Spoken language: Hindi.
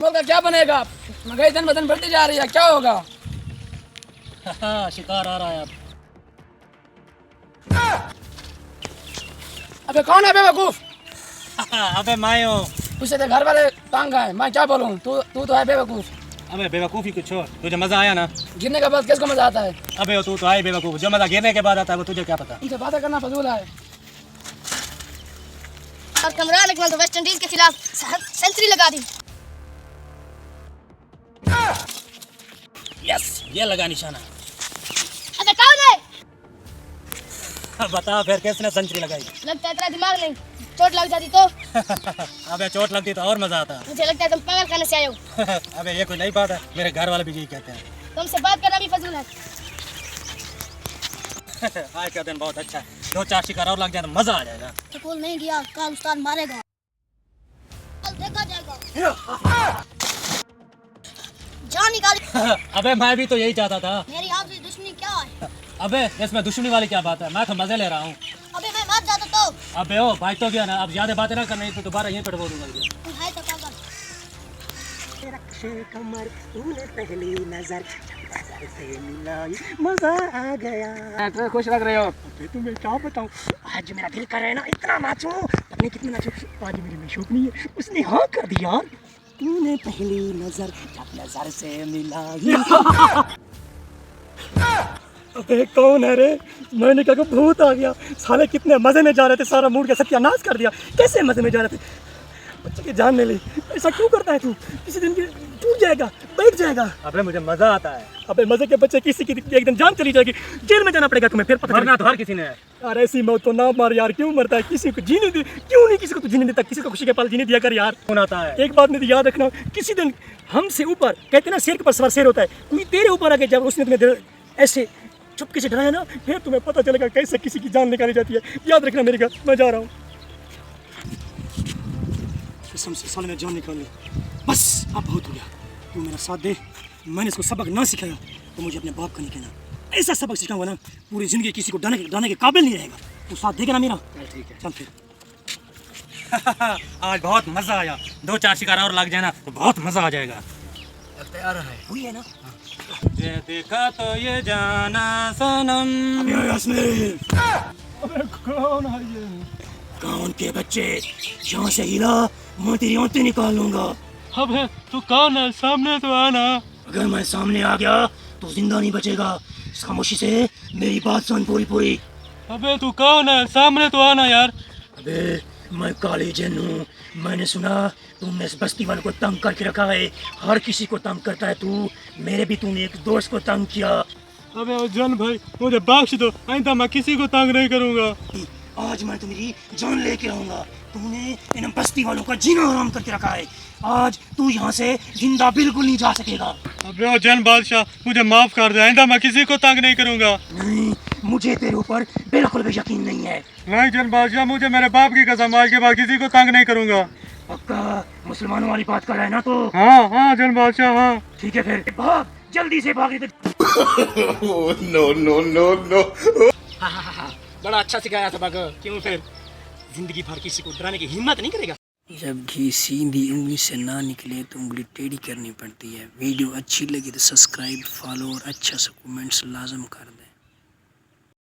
बोल का क्या बनेगा? महंगाई दिन ब दिन बढ़ती जा रही है, क्या होगा? शिकार आ रहा है अब। अबे कौन है बेवकूफ? अबे मैं हूँ। तुझसे तो घर वाले तंग है, मैं क्या बोलूँ? तू तो है बेवकूफ। अबे बेवकूफ़ी कुछ छोड़, तुझे मजा आया ना? गिरने के बाद किसको मजा आता है? अबे तू तो आई बेवकूफ, जो मजा गिरने के बाद आता है वो तुझे क्या पता? तुमसे बातें करना फजूल है। और कमरान इकबाल तो वेस्ट इंडीज के खिलाफ सेंचुरी लगा दी। यस, ये लगा निशाना। अबे कौन है? बता फिर किसने सेंचुरी लगाई? लगता है तेरा दिमाग नहीं, चोट लग जाती तो। अबे चोट लगती तो और मजा आता। मुझे लगता है तुम पागल खाने से आए हो। अबे ये कोई नई बात है, मेरे घर वाले भी यही कहते हैं। तुमसे बात करना भी फजूल है। आज का दिन बहुत अच्छा है, 2-4 शिकार और लग जाए तो मजा आ जाएगा। स्कूल नहीं गया, कल उस्ताद मारेगा, कल देखा जाएगा। जान निकाली। अबे मैं भी तो यही चाहता था। मेरी आपसे दुश्मनी क्या है? अबे इसमें दुश्मनी वाली क्या बात है, मैं तो मजे ले रहा हूँ। अबे मैं मर जाता तो। अबे ओ भाई तो गया ना, अब ज्यादा बातें ना करनी तो दोबारा यहीं पर बोलूंगा। तू है तो पागल। कमर तूने पहली नजर से मिलाई, मजा आ गया। तो खुश लग रहे हो? अबे तुम्हें क्या बताऊं, आज मेरा दिल कर रहा है ना इतना नाचूं, पता नहीं कितना नाचूं। आज मेरी मिशूक नहीं है, उसने हाँ कर दिया। तूने पहली नजर जब नजर से मिलाई। अबे कौन है रे? मैंने कहा भूत आ गया। साले कितने मजे में जा रहे थे, सारा मूड का सत्यानाश कर दिया। कैसे मजे में जा रहे थे, बच्चे की जान ले ली। ऐसा क्यों करता है तू? किसी दिन टूट जाएगा, बैठ जाएगा। अबे मुझे मजा आता है। अबे मजे के बच्चे, किसी की एक दिन जान चली जाएगी, जेल में जाना पड़ेगा तुम्हें, फिर पता मरना तो हर किसी ने है। यार ऐसी मौत तो ना मार यार, क्यों मरता है? किसी को जीने दे, क्यों नहीं किसी को जीने देता? किसी को खुशी के पल जीने दिया कर यार। कौन आता है? एक बात नहीं तो याद रखना, किसी दिन हमसे ऊपर, कहते ना शेर के ऊपर सवार शेर होता है, कोई तेरे ऊपर आके जब उसने तुम्हें ऐसे चुपके से डराया ना, फिर तुम्हें पता चलेगा कैसे किसी की जान निकाली जाती है। याद रखना मेरी बात, मैं जा रहा हूँ। कसम से साले ने जान निकाली, बस अब बहुत हो गया। तू मेरा साथ दे, मैंने इसको सबक ना सिखाया तो मुझे अपने बाप का नहीं कहना। ऐसा सबक सिखाऊंगा ना, पूरी जिंदगी किसी को डराने के काबिल नहीं रहेगा। तू साथ देगा ना मेरा? ठीक है चल फिर। आज बहुत मजा आया, 2-4 शिकार और लग जाए ना तो बहुत मजा आ जाएगा। तैयार है? हुई है ना? ये देखा तो ये जाना सनम। अबे कौन है ये? कौन के बच्चे, यहाँ से हिला, मैं तेरी आंतें निकाल लूंगा। अबे तू कौन है, सामने तो आना। अगर मैं सामने आ गया तो जिंदा नहीं बचेगा। खामोशी से मेरी बात सुन पूरी। अबे तू कौन है, सामने तो आना यार। अबे मैं काली जिन हूँ। मैंने सुना तुमने इस बस्ती वालों को तंग करके रखा है, हर किसी को तंग करता है तू। मेरे भी तूने एक दोस्त को तंग किया। अबे ओ जन भाई मुझे बख्श दो, आइंदा मैं किसी को तंग नहीं करूंगा। आज मैं तुम्हारी जान लेके आऊंगा। तूने इन बस्ती वालों का जीना हराम करके रखा है। आज तू यहाँ से जिंदा बिल्कुल नहीं जा सकेगा। अबे ओ जन बादशाह मुझे माफ कर दे, आइंदा मैं किसी को तंग नहीं करूंगा। नहीं, मुझे तेरे ऊपर बिल्कुल भी यकीन नहीं है। नहीं जन बादशाह, मुझे मेरे बाप की कसम, आज के बाद किसी को तंग नहीं करूंगा। पक्का मुसलमानों वाली बात कर रहा है ना? तो हाँ जन बादशाह हाँ। ठीक है फिर भाग, जल्दी से भाग। no. बड़ा अच्छा सिखाया सबक। क्यों फिर जिंदगी भर किसी को डराने की हिम्मत नहीं करेगा। जब घी सीधी उंगली से ना निकले तो उंगली टेढ़ी करनी पड़ती है। वीडियो अच्छी लगी तो सब्सक्राइब, फॉलो और अच्छा सा कमेंट्स लाजम कर दो।